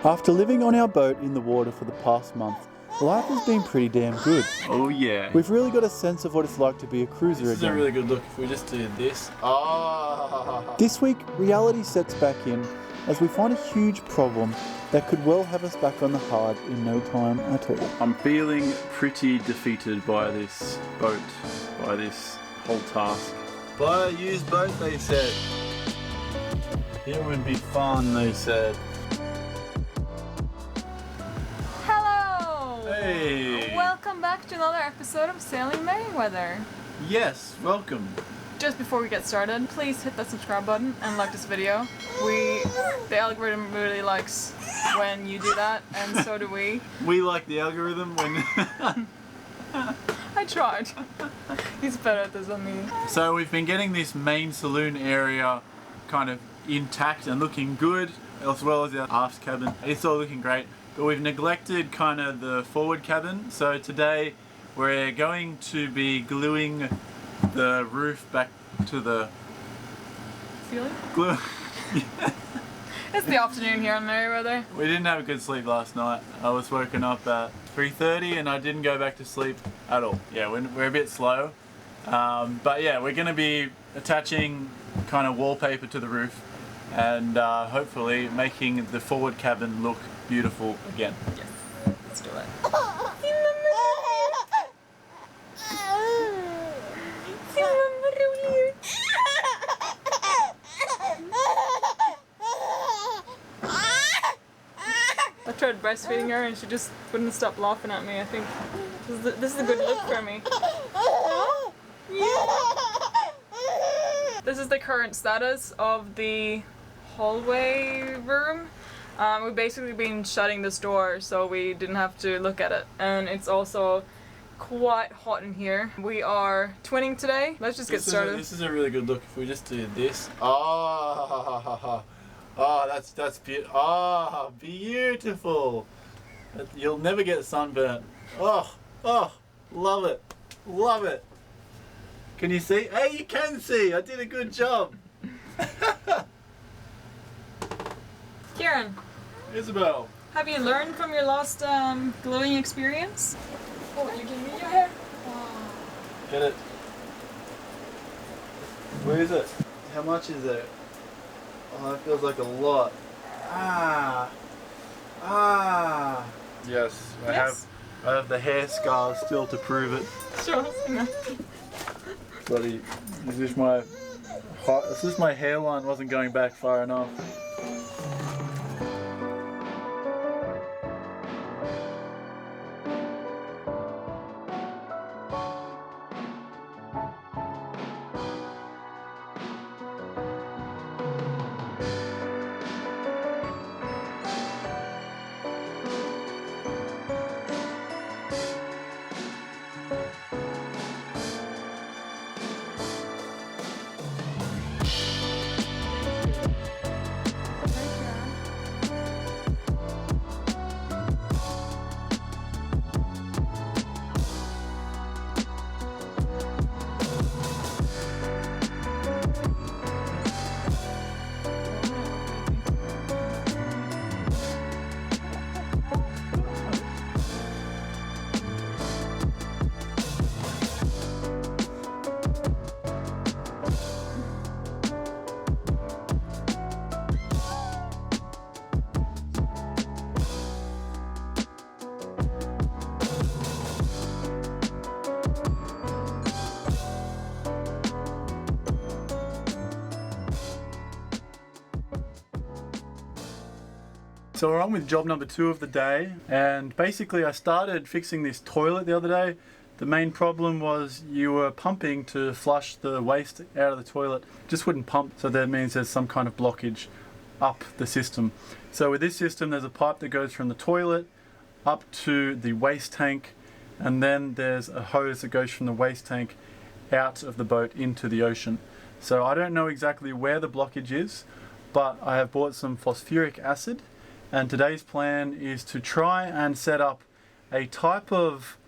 After living on our boat in the water for the past month, life has been pretty damn good. Oh yeah. We've really got a sense of what it's like to be a cruiser This is a again. really good look if we just did this. This week, reality sets back in as we find a huge problem that could well have us back on the hard in no time at all. I'm feeling pretty defeated by this boat, by this whole task. Buy a used boat, they said. It would be fun, they said. Hello! Hey! Welcome back to another episode of Sailing Merryweather. Yes, welcome. Just before we get started, please hit that subscribe button and like this video. The algorithm really likes when you do that, and so do we. We like the algorithm when... I tried. He's better at this than me. So we've been getting this main saloon area kind of intact and looking good, as well as our aft cabin. It's all looking great, but we've neglected kind of the forward cabin. So today we're going to be gluing the roof back to the Ceiling? glue. It's the afternoon here on Merryweather. We didn't have a good sleep last night. I was woken up at 3:30 and I didn't go back to sleep at all. Yeah, we're a bit slow. But yeah, we're going to be attaching kind of wallpaper to the roof and hopefully making the forward cabin look beautiful again. Yes, let's do it. I tried breastfeeding her and she just wouldn't stop laughing at me. I think this is a good look for me. This is the current status of the hallway room. We've basically been shutting this door so we didn't have to look at it, and it's also quite hot in here. We are twinning today. Let's just get started. This is a really good look if we just did this. That's beautiful. Beautiful. You'll never get sunburnt. Love it. Love it. Can you see? Hey, you can see. I did a good job. Kieran, Isabel. have you learned from your last gluing experience? Oh, you give me your hair. Get it. Where is it? How much is it? Oh, that feels like a lot. Yes, Yes? I have the hair scars still to prove it. Show us. Bloody, this is my hairline wasn't going back far enough. So we're on with job number 2 of the day, and basically I started fixing this toilet the other day. The main problem was you were pumping to flush the waste out of the toilet. It just wouldn't pump, so that means there's some kind of blockage up the system. So with this system there's a pipe that goes from the toilet up to the waste tank, and then there's a hose that goes from the waste tank out of the boat into the ocean. So I don't know exactly where the blockage is, but I have bought some phosphoric acid, and today's plan is to try and set up a type of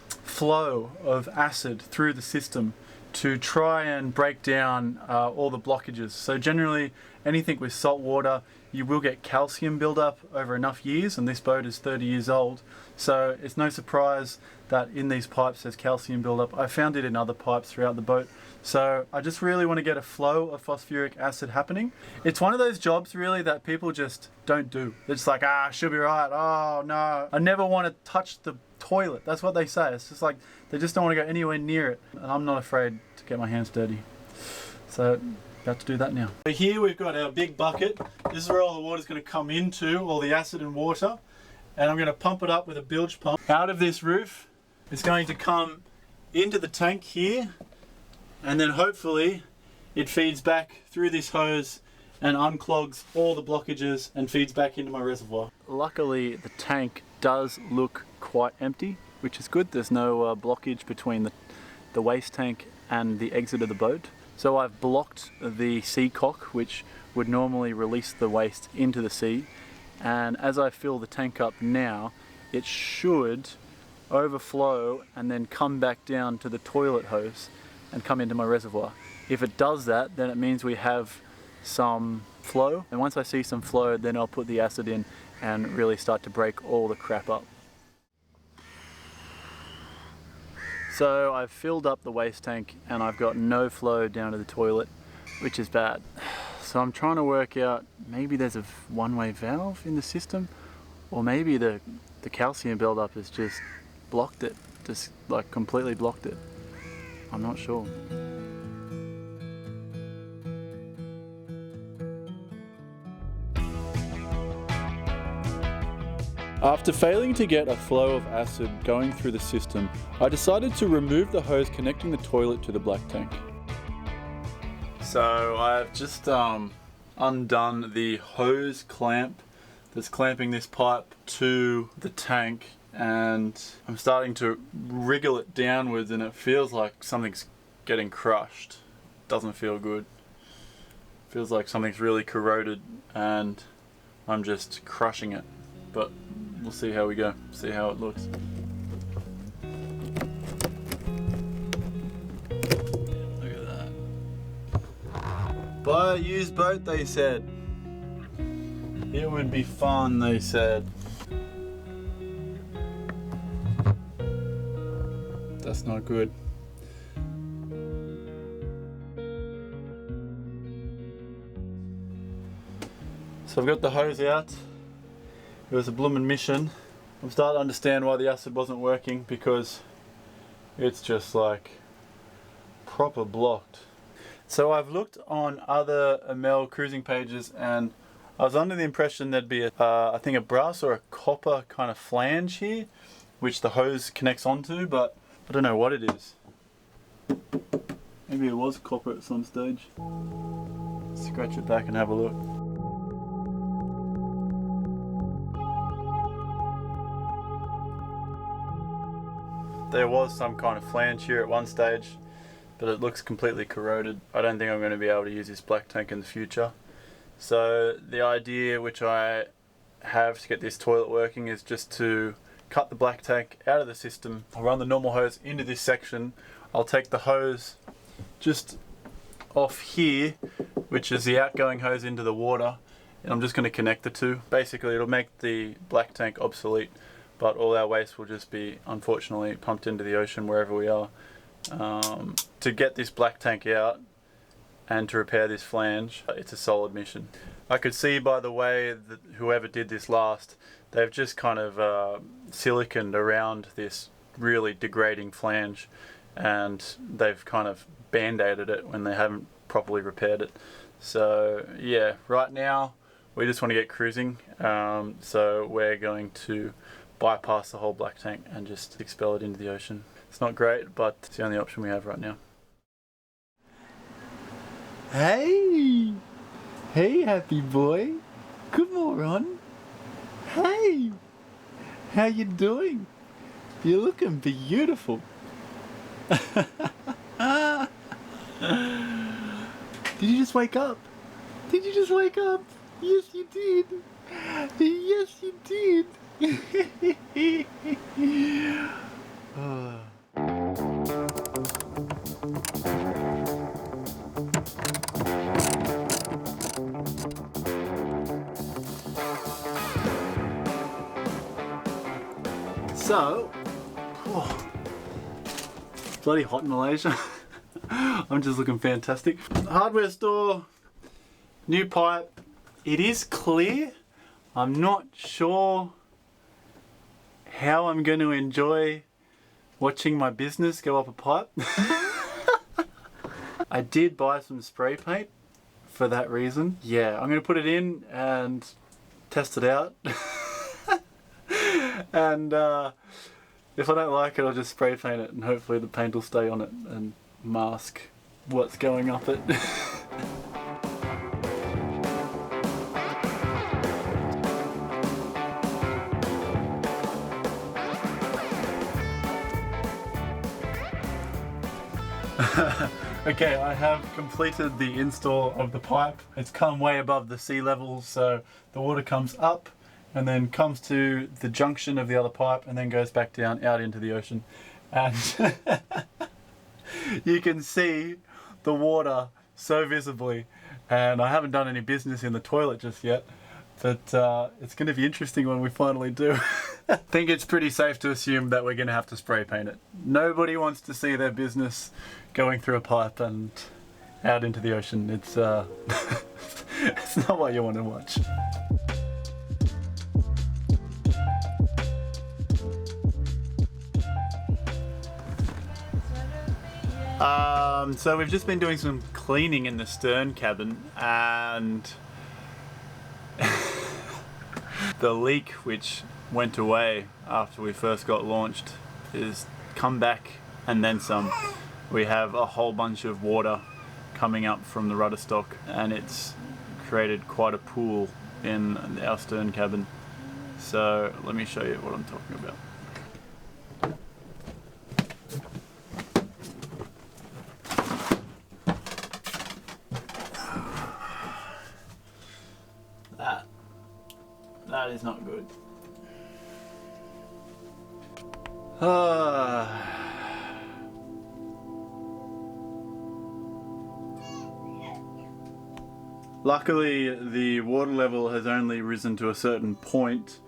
flow of acid through the system to try and break down all the blockages. So generally anything with salt water, you will get calcium buildup over enough years, and this boat is 30 years old. So it's no surprise that in these pipes there's calcium buildup. I found it in other pipes throughout the boat. So I just really want to get a flow of phosphoric acid happening. It's one of those jobs really that people just don't do. They're just like, should be right. Oh no, I never want to touch the toilet. That's what they say. It's just like, they just don't want to go anywhere near it. And I'm not afraid to get my hands dirty. So about to do that now. So here we've got our big bucket. This is where all the water's going to come into, all the acid and water. And I'm going to pump it up with a bilge pump. Out of this roof, it's going to come into the tank here. And then hopefully it feeds back through this hose and unclogs all the blockages and feeds back into my reservoir. Luckily the tank does look quite empty, which is good. There's no blockage between the waste tank and the exit of the boat. So I've blocked the sea cock, which would normally release the waste into the sea. And as I fill the tank up now, it should overflow and then come back down to the toilet hose and come into my reservoir. If it does that, then it means we have some flow. And once I see some flow, then I'll put the acid in and really start to break all the crap up. So I've filled up the waste tank and I've got no flow down to the toilet, which is bad. So I'm trying to work out, maybe there's a one-way valve in the system, or maybe the calcium buildup has just blocked it, just like completely blocked it. I'm not sure. After failing to get a flow of acid going through the system, I decided to remove the hose connecting the toilet to the black tank. So I've just undone the hose clamp that's clamping this pipe to the tank, and I'm starting to wriggle it downwards and it feels like something's getting crushed. Doesn't feel good. Feels like something's really corroded and I'm just crushing it. But we'll see how we go, see how it looks. Look at that. Buy a used boat, they said. It would be fun, they said. That's not good. So I've got the hose out. It was a bloomin' mission. I'm starting to understand why the acid wasn't working, because it's just like proper blocked. So I've looked on other Amel cruising pages and I was under the impression there'd be I think a brass or a copper kind of flange here, which the hose connects onto, but I don't know what it is. Maybe it was copper at some stage. Scratch it back and have a look. There was some kind of flange here at one stage, but it looks completely corroded. I don't think I'm going to be able to use this black tank in the future. So the idea which I have to get this toilet working is just to cut the black tank out of the system. I'll run the normal hose into this section. I'll take the hose just off here, which is the outgoing hose into the water, and I'm just going to connect the two. Basically it'll make the black tank obsolete, but all our waste will just be, unfortunately, pumped into the ocean wherever we are. To get this black tank out and to repair this flange, it's a solid mission. I could see by the way that whoever did this last, they've just kind of siliconed around this really degrading flange, and they've kind of band-aided it when they haven't properly repaired it. So yeah, right now we just want to get cruising, so we're going to bypass the whole black tank and just expel it into the ocean. It's not great, but it's the only option we have right now. Hey! Hey, happy boy! Come on! Hey! How you doing? You're looking beautiful! Did you just wake up? Did you just wake up? Yes, you did! Yes, you did! So, oh, it's bloody hot in Malaysia. I'm just looking fantastic. Hardware store, new pipe. It is clear. I'm not sure how I'm going to enjoy watching my business go up a pipe. I did buy some spray paint for that reason. Yeah, I'm going to put it in and test it out. And if I don't like it, I'll just spray paint it and hopefully the paint will stay on it and mask what's going up it. Okay, I have completed the install of the pipe. It's come way above the sea level, so the water comes up and then comes to the junction of the other pipe and then goes back down out into the ocean. And you can see the water so visibly, and I haven't done any business in the toilet just yet, but it's going to be interesting when we finally do. I think it's pretty safe to assume that we're going to have to spray paint it. Nobody wants to see their business going through a pipe and out into the ocean. It's it's not what you want to watch. So we've just been doing some cleaning in the stern cabin, and the leak which went away after we first got launched is come back and then some. We have a whole bunch of water coming up from the rudder stock, and it's created quite a pool in our stern cabin. So let me show you what I'm talking about. That is not good. Luckily, the water level has only risen to a certain point,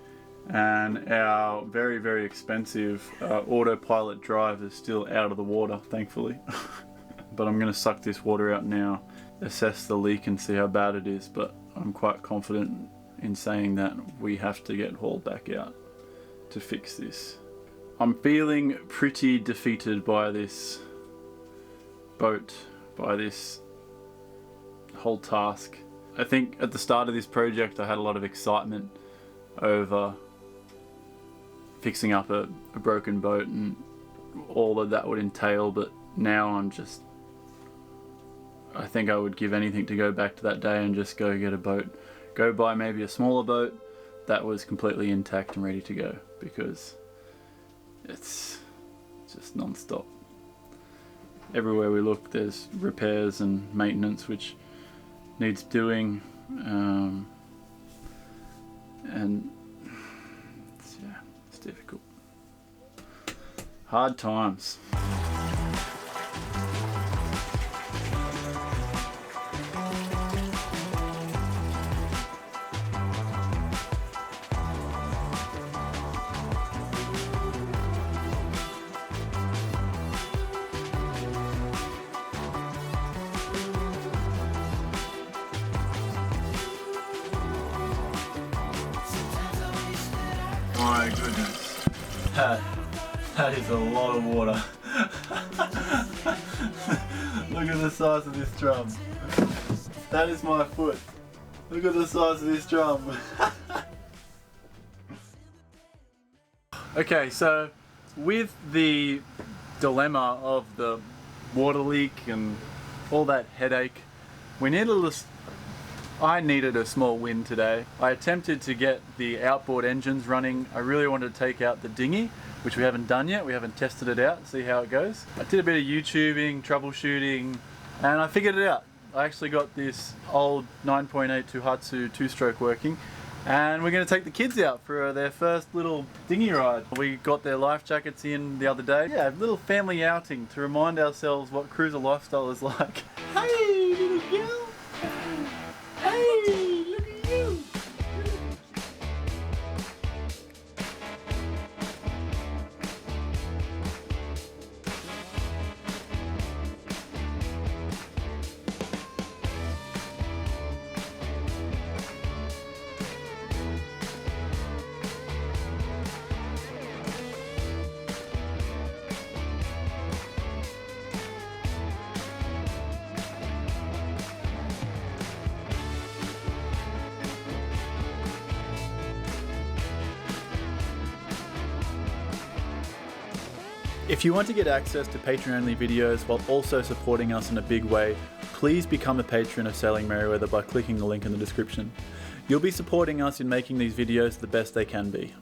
and our very, very expensive autopilot drive is still out of the water, thankfully. But I'm going to suck this water out now, assess the leak and see how bad it is, but I'm quite confident in saying that we have to get hauled back out to fix this. I'm feeling pretty defeated by this boat, by this whole task. I think at the start of this project I had a lot of excitement over fixing up a broken boat and all that would entail, but now I think I would give anything to go back to that day and just go get a boat. Go buy maybe a smaller boat that was completely intact and ready to go, because it's just non-stop. Everywhere we look there's repairs and maintenance which needs doing, and it's difficult. Hard times. My goodness, that is a lot of water. Look at the size of this drum. That is my foot. Look at the size of this drum. Okay, so with the dilemma of the water leak and all that headache, I needed a small win today. I attempted to get the outboard engines running. I really wanted to take out the Dinghy, which we haven't done yet. We haven't tested it out, see how it goes. I did a bit of YouTubing, troubleshooting, and I figured it out. I actually got this old 9.8 Tohatsu two-stroke working, and we're going to take the kids out for their first little dinghy ride. We got their life jackets in the other day. Yeah, a little family outing to remind ourselves what cruiser lifestyle is like. Hey, little girl! Hey, look at you! If you want to get access to patron-only videos while also supporting us in a big way, please become a patron of Sailing Merriweather by clicking the link in the description. You'll be supporting us in making these videos the best they can be.